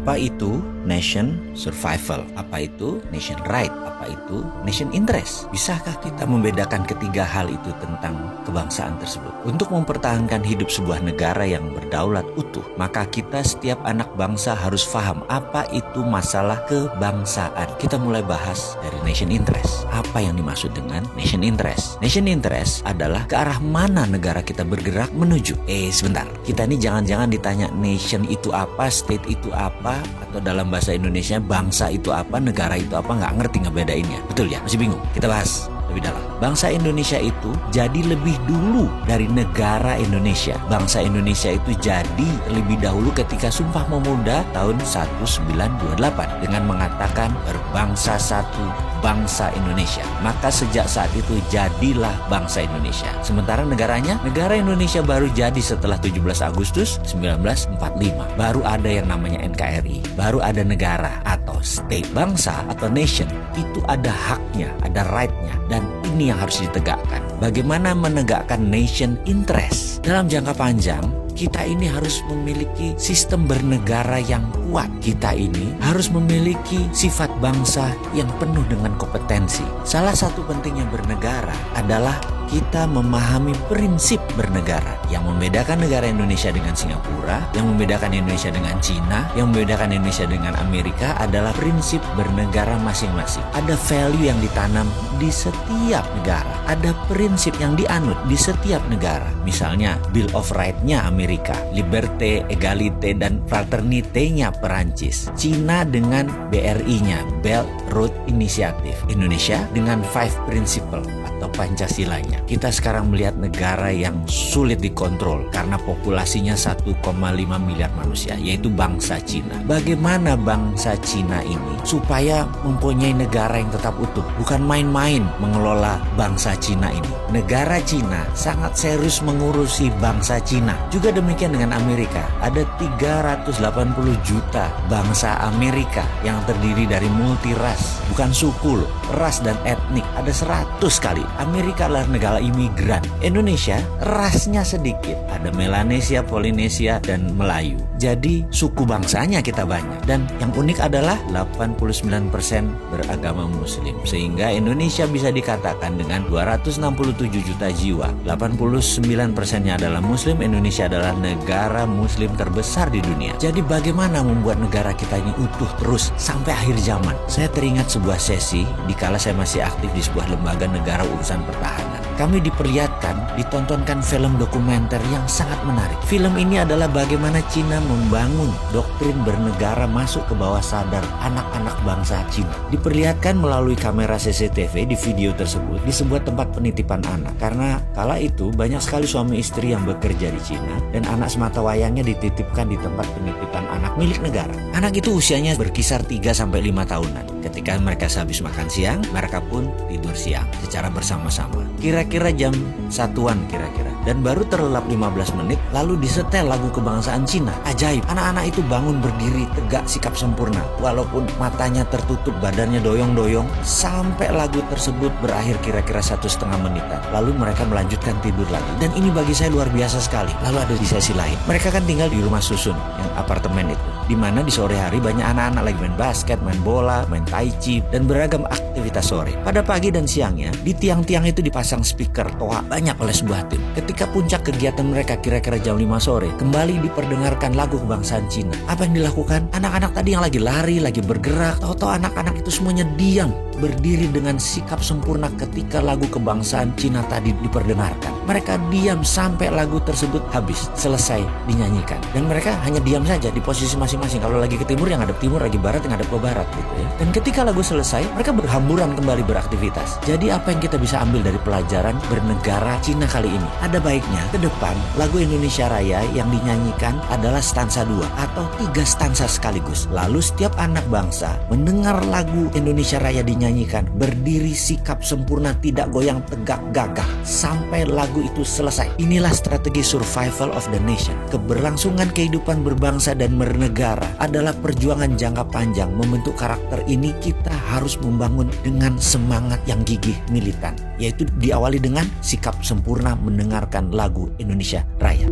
Apa itu nation survival? Apa itu nation right? Apa itu nation interest? Bisakah kita membedakan ketiga hal itu tentang kebangsaan tersebut? Untuk mempertahankan hidup sebuah negara yang berdaulat utuh, maka kita setiap anak bangsa harus paham apa itu masalah kebangsaan. Kita mulai bahas dari nation interest. Apa yang dimaksud dengan nation interest? Nation interest adalah ke arah mana negara kita bergerak menuju. Sebentar, kita ini jangan-jangan ditanya nation itu apa, state itu apa, atau dalam bahasa Indonesia bangsa itu apa, negara itu apa, nggak ngerti ngebedainnya. Betul ya? Masih bingung? Kita bahas lebih dalam. Bangsa Indonesia itu jadi lebih dulu dari negara Indonesia. Bangsa Indonesia itu jadi lebih dahulu ketika Sumpah Pemuda tahun 1928 dengan mengatakan berbangsa satu, bangsa Indonesia. Maka sejak saat itu jadilah bangsa Indonesia. Sementara negaranya, negara Indonesia baru jadi setelah 17 Agustus 1945. Baru ada yang namanya NKRI, baru ada negara atau state. Bangsa atau nation itu ada haknya, ada right-nya, dan ini yang harus ditegakkan. Bagaimana menegakkan nation interest? Dalam jangka panjang, kita ini harus memiliki sistem bernegara yang kuat. Kita ini harus memiliki sifat bangsa yang penuh dengan kompetensi. Salah satu pentingnya bernegara adalah kita memahami prinsip bernegara. Yang membedakan negara Indonesia dengan Singapura, yang membedakan Indonesia dengan Cina, yang membedakan Indonesia dengan Amerika adalah prinsip bernegara masing-masing. Ada value yang ditanam di setiap negara. Ada prinsip yang dianut di setiap negara. Misalnya Bill of Rights-nya Amerika, Liberté, Égalité, dan Fraternité-nya Perancis. Cina dengan BRI-nya, Belt Road Initiative. Indonesia dengan Five Principle atau Pancasilanya. Kita sekarang melihat negara yang sulit dikontrol karena populasinya 1,5 miliar manusia, yaitu bangsa Cina. Bagaimana bangsa Cina ini supaya mempunyai negara yang tetap utuh? Bukan main-main mengelola bangsa Cina ini. Negara Cina sangat serius mengurusi bangsa Cina. Juga demikian dengan Amerika. Ada 380 juta bangsa Amerika yang terdiri dari multiras, bukan suku loh, ras dan etnik. Ada 100 kali. Amerika adalah negara imigran. Indonesia rasnya sedikit. Ada Melanesia, Polinesia, dan Melayu. Jadi suku bangsanya kita banyak. Dan yang unik adalah 89% beragama Muslim. Sehingga Indonesia bisa dikatakan dengan 267 juta jiwa, 89%-nya adalah Muslim. Indonesia adalah negara Muslim terbesar di dunia. Jadi bagaimana membuat negara kita ini utuh terus sampai akhir zaman? Saya teringat sebuah sesi dikala saya masih aktif di sebuah lembaga negara urusan pertahanan. Kami diperlihatkan, ditontonkan film dokumenter yang sangat menarik. Film ini adalah bagaimana Cina membangun doktrin bernegara masuk ke bawah sadar anak-anak bangsa Cina. Diperlihatkan melalui kamera CCTV di video tersebut di sebuah tempat penitipan anak. Karena kala itu banyak sekali suami istri yang bekerja di Cina dan anak sematawayangnya dititipkan di tempat penitipan anak milik negara. Anak itu usianya berkisar 3-5 tahunan. Ketika mereka sehabis makan siang, mereka pun tidur siang secara bersama-sama. Kira-kira jam 1-an kira-kira. Dan baru terlelap 15 menit lalu disetel lagu kebangsaan Cina. Ajaib, anak-anak itu bangun berdiri tegak sikap sempurna. Walaupun matanya tertutup, badannya doyong-doyong. Sampai lagu tersebut berakhir kira-kira 1,5 menitan. Lalu mereka melanjutkan tidur lagi. Dan ini bagi saya luar biasa sekali. Lalu ada di sesi lain. Mereka kan tinggal di rumah susun, yang apartemen itu. Di mana di sore hari banyak anak-anak lagi main basket, main bola, main tai chi, dan beragam aktivitas sore. Pada pagi dan siangnya, di tiang-tiang itu dipasang speaker toa banyak oleh sebuah tim. Ketika puncak kegiatan mereka kira-kira jam 5 sore, kembali diperdengarkan lagu kebangsaan Cina. Apa yang dilakukan? Anak-anak tadi yang lagi lari, lagi bergerak, tahu-tahu anak-anak itu semuanya diam, berdiri dengan sikap sempurna ketika lagu kebangsaan Cina tadi diperdengarkan. Mereka diam sampai lagu tersebut habis, selesai dinyanyikan. Dan mereka hanya diam saja di posisi masing-masing. Kalau lagi ke timur, yang hadap timur, lagi barat, yang hadap ke barat gitu ya. Dan ketika lagu selesai, mereka berhamburan kembali beraktivitas. Jadi apa yang kita bisa ambil dari pelajaran bernegara Cina kali ini? Ada baiknya ke depan lagu Indonesia Raya yang dinyanyikan adalah stansa 2 atau 3 stansa sekaligus. Lalu setiap anak bangsa mendengar lagu Indonesia Raya dinyanyikan, berdiri sikap sempurna, tidak goyang, tegak gagah sampai lagu itu selesai. Inilah strategi survival of the nation. Keberlangsungan kehidupan berbangsa dan bernegara adalah perjuangan jangka panjang. Membentuk karakter ini kita harus membangun dengan semangat yang gigih militan, yaitu diawali dengan sikap sempurna mendengarkan lagu Indonesia Raya.